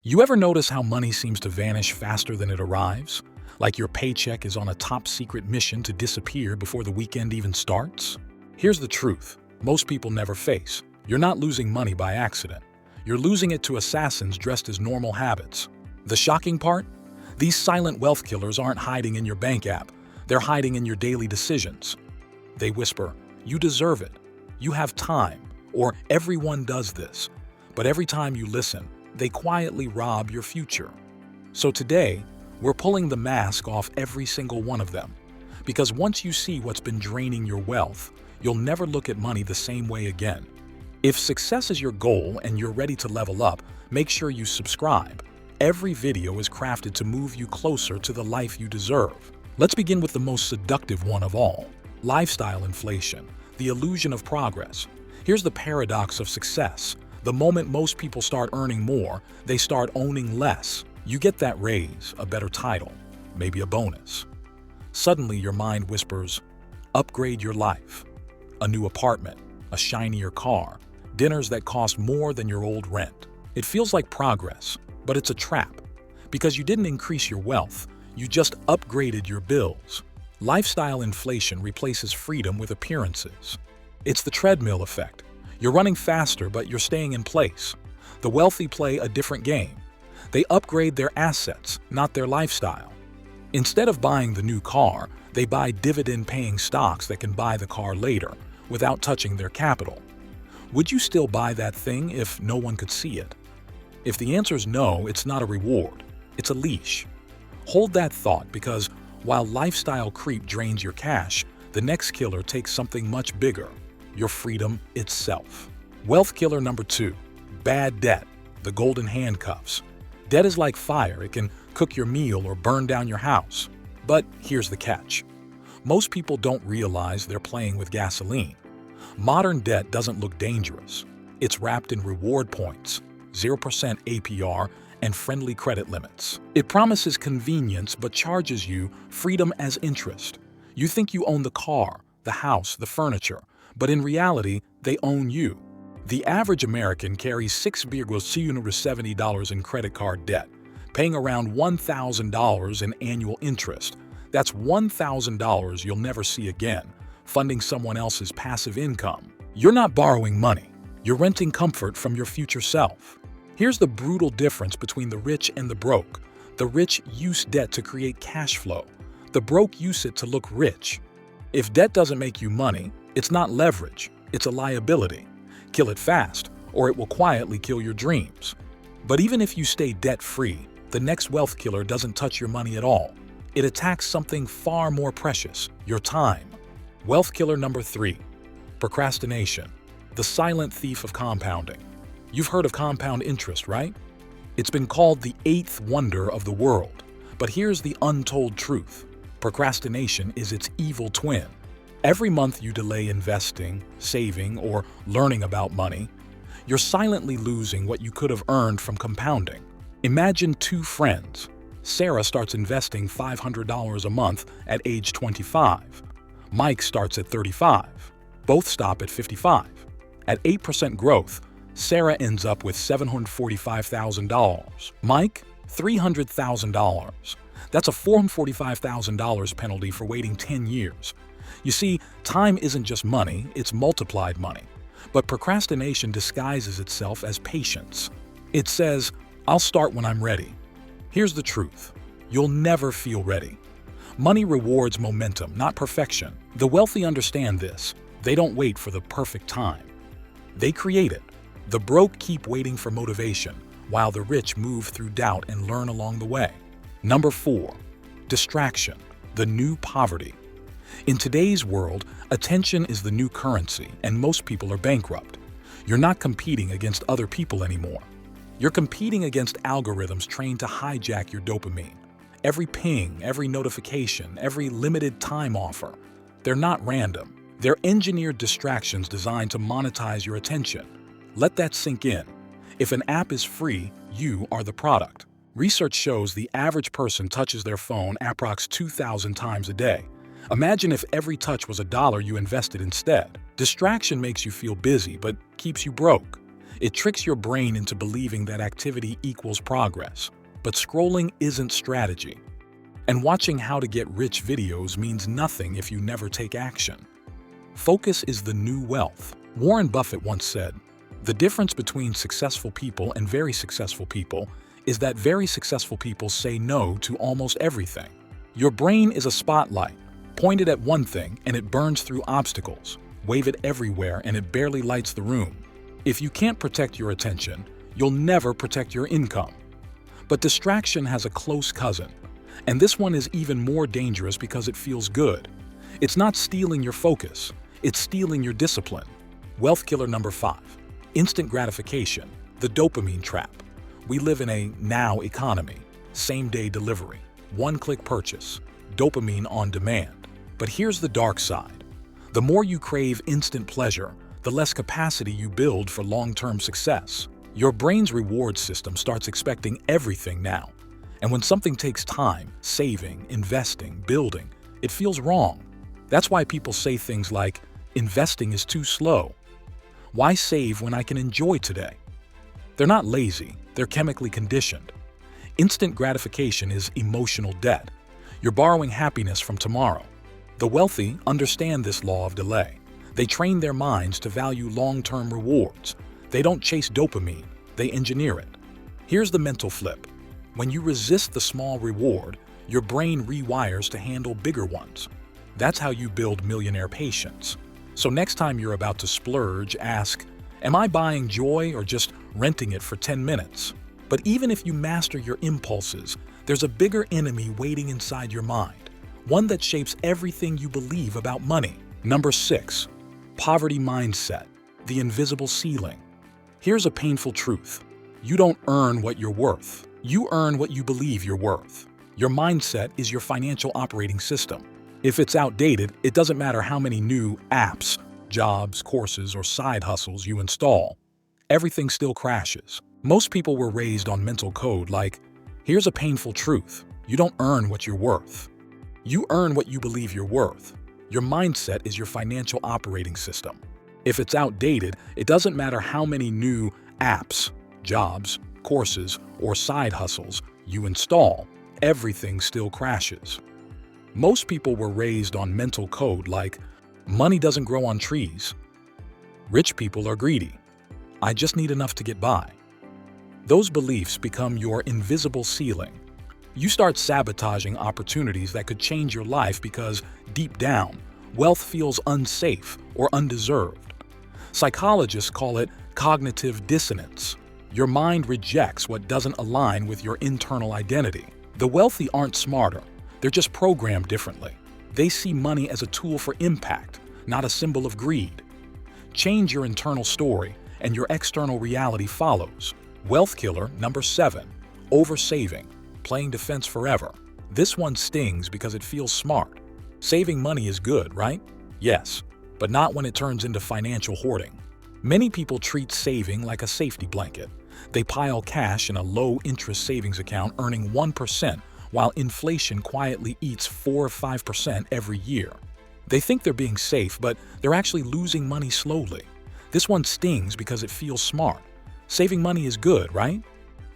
You ever notice how money seems to vanish faster than it arrives? Like your paycheck is on a top-secret mission to disappear before the weekend even starts? Here's the truth most people never face. You're not losing money by accident. You're losing it to assassins dressed as normal habits. The shocking part? These silent wealth killers aren't hiding in your bank app. They're hiding in your daily decisions. They whisper, "You deserve it. You have time," or "Everyone does this." But every time you listen, they quietly rob your future. So today, we're pulling the mask off every single one of them. Because once you see what's been draining your wealth, you'll never look at money the same way again. If success is your goal and you're ready to level up, make sure you subscribe. Every video is crafted to move you closer to the life you deserve. Let's begin with the most seductive one of all: lifestyle inflation, the illusion of progress. Here's the paradox of success. The moment most people start earning more, they start owning less. You get that raise, a better title, maybe a bonus. Suddenly your mind whispers, upgrade your life. A new apartment, a shinier car, dinners that cost more than your old rent. It feels like progress, but it's a trap. Because you didn't increase your wealth, you just upgraded your bills. Lifestyle inflation replaces freedom with appearances. It's the treadmill effect. You're running faster, but you're staying in place. The wealthy play a different game. They upgrade their assets, not their lifestyle. Instead of buying the new car, they buy dividend-paying stocks that can buy the car later, without touching their capital. Would you still buy that thing if no one could see it? If the answer is no, it's not a reward. It's a leash. Hold that thought, because while lifestyle creep drains your cash, the next killer takes something much bigger: your freedom itself. Wealth killer number 2, bad debt, the golden handcuffs. Debt is like fire. It can cook your meal or burn down your house. But here's the catch. Most people don't realize they're playing with gasoline. Modern debt doesn't look dangerous. It's wrapped in reward points, 0% APR, and friendly credit limits. It promises convenience but charges you freedom as interest. You think you own the car, the house, the furniture, but in reality, they own you. The average American carries $670 in credit card debt, paying around $1,000 in annual interest. That's $1,000 you'll never see again, funding someone else's passive income. You're not borrowing money. You're renting comfort from your future self. Here's the brutal difference between the rich and the broke. The rich use debt to create cash flow. The broke use it to look rich. If debt doesn't make you money, it's not leverage, it's a liability. Kill it fast, or it will quietly kill your dreams. But even if you stay debt-free, the next wealth killer doesn't touch your money at all. It attacks something far more precious: your time. Wealth killer number 3, procrastination, the silent thief of compounding. You've heard of compound interest, right? It's been called the 8th wonder of the world. But here's the untold truth. Procrastination is its evil twin. Every month you delay investing, saving, or learning about money, you're silently losing what you could have earned from compounding. Imagine 2 friends. Sarah starts investing $500 a month at age 25. Mike starts at 35. Both stop at 55. At 8% growth, Sarah ends up with $745,000. Mike, $300,000. That's a $445,000 penalty for waiting 10 years. You see, time isn't just money, it's multiplied money. But procrastination disguises itself as patience. It says, I'll start when I'm ready. Here's the truth. You'll never feel ready. Money rewards momentum, not perfection. The wealthy understand this. They don't wait for the perfect time. They create it. The broke keep waiting for motivation, while the rich move through doubt and learn along the way. Number 4, distraction, the new poverty. In today's world, attention is the new currency, and most people are bankrupt. You're not competing against other people anymore. You're competing against algorithms trained to hijack your dopamine. Every ping, every notification, every limited time offer. They're not random. They're engineered distractions designed to monetize your attention. Let that sink in. If an app is free, you are the product. Research shows the average person touches their phone approx 2,000 times a day. Imagine if every touch was $1 you invested instead. Distraction makes you feel busy, but keeps you broke. It tricks your brain into believing that activity equals progress. But scrolling isn't strategy. And watching how to get rich videos means nothing if you never take action. Focus is the new wealth. Warren Buffett once said, "The difference between successful people and very successful people is that very successful people say no to almost everything." Your brain is a spotlight. Point it at one thing and it burns through obstacles. Wave it everywhere and it barely lights the room. If you can't protect your attention, you'll never protect your income. But distraction has a close cousin. And this one is even more dangerous because it feels good. It's not stealing your focus, it's stealing your discipline. Wealth killer number 5. Instant gratification, the dopamine trap. We live in a now economy, same-day delivery, one-click purchase, dopamine on demand. But here's the dark side. The more you crave instant pleasure, the less capacity you build for long-term success. Your brain's reward system starts expecting everything now. And when something takes time, saving, investing, building, it feels wrong. That's why people say things like, investing is too slow. Why save when I can enjoy today? They're not lazy, they're chemically conditioned. Instant gratification is emotional debt. You're borrowing happiness from tomorrow. The wealthy understand this law of delay. They train their minds to value long-term rewards. They don't chase dopamine, they engineer it. Here's the mental flip. When you resist the small reward, your brain rewires to handle bigger ones. That's how you build millionaire patience. So next time you're about to splurge, ask, am I buying joy or just renting it for 10 minutes? But even if you master your impulses, there's a bigger enemy waiting inside your mind, one that shapes everything you believe about money. Number 6. Poverty mindset, the invisible ceiling. Here's a painful truth. You don't earn what you're worth. You earn what you believe you're worth. Your mindset is your financial operating system. If it's outdated, it doesn't matter how many new apps, jobs, courses, or side hustles you install. Everything still crashes. Most people were raised on mental code like, here's a painful truth. You don't earn what you're worth. You earn what you believe you're worth. Your mindset is your financial operating system. If it's outdated, it doesn't matter how many new apps, jobs, courses, or side hustles you install. Everything still crashes. Most people were raised on mental code like, money doesn't grow on trees. Rich people are greedy. I just need enough to get by. Those beliefs become your invisible ceiling. You start sabotaging opportunities that could change your life because, deep down, wealth feels unsafe or undeserved. Psychologists call it cognitive dissonance. Your mind rejects what doesn't align with your internal identity. The wealthy aren't smarter. They're just programmed differently. They see money as a tool for impact, not a symbol of greed. Change your internal story, and your external reality follows. Wealth killer number 7. Oversaving, playing defense forever. This one stings because it feels smart. Saving money is good, right? Yes, but not when it turns into financial hoarding. Many people treat saving like a safety blanket. They pile cash in a low-interest savings account earning 1%, while inflation quietly eats 4 or 5% every year. They think they're being safe, but they're actually losing money slowly. This one stings because it feels smart. Saving money is good, right?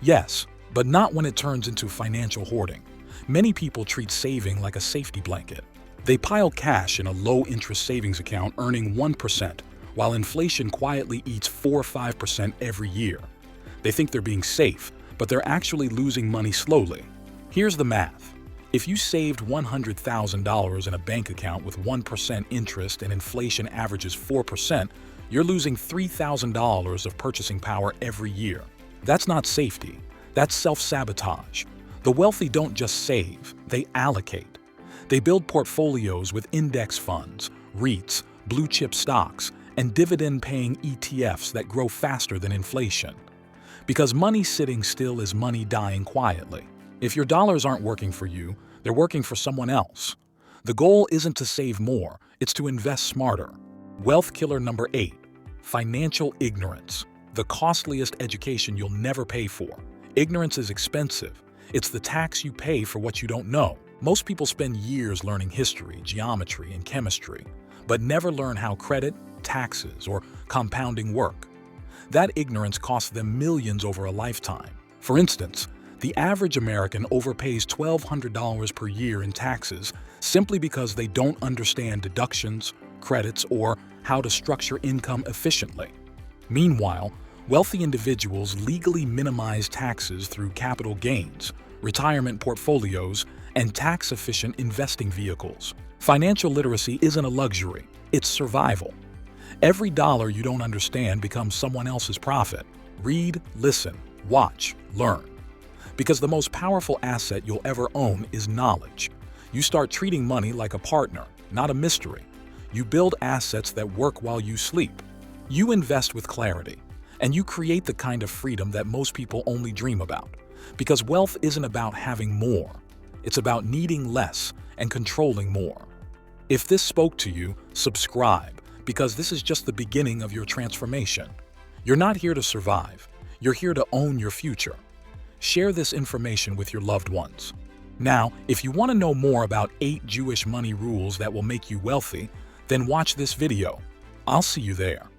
Yes, but not when it turns into financial hoarding. Many people treat saving like a safety blanket. They pile cash in a low-interest savings account earning 1%, while inflation quietly eats 4 or 5% every year. They think they're being safe, but they're actually losing money slowly. Here's the math. If you saved $100,000 in a bank account with 1% interest and inflation averages 4%, you're losing $3,000 of purchasing power every year. That's not safety. That's self-sabotage. The wealthy don't just save, they allocate. They build portfolios with index funds, REITs, blue-chip stocks, and dividend-paying ETFs that grow faster than inflation. Because money sitting still is money dying quietly. If your dollars aren't working for you, they're working for someone else. The goal isn't to save more, it's to invest smarter. Wealth killer number 8. Financial ignorance, the costliest education you'll never pay for. Ignorance is expensive. It's the tax you pay for what you don't know. Most people spend years learning history, geometry, and chemistry, but never learn how credit, taxes, or compounding work. That ignorance costs them millions over a lifetime. For instance, the average American overpays $1,200 per year in taxes simply because they don't understand deductions, credits, or how to structure income efficiently. Meanwhile, wealthy individuals legally minimize taxes through capital gains, retirement portfolios, and tax-efficient investing vehicles. Financial literacy isn't a luxury, it's survival. Every dollar you don't understand becomes someone else's profit. Read, listen, watch, learn. Because the most powerful asset you'll ever own is knowledge. You start treating money like a partner, not a mystery. You build assets that work while you sleep. You invest with clarity, and you create the kind of freedom that most people only dream about. Because wealth isn't about having more. It's about needing less and controlling more. If this spoke to you, subscribe, because this is just the beginning of your transformation. You're not here to survive. You're here to own your future. Share this information with your loved ones. Now, if you want to know more about 8 Jewish money rules that will make you wealthy, then watch this video. I'll see you there.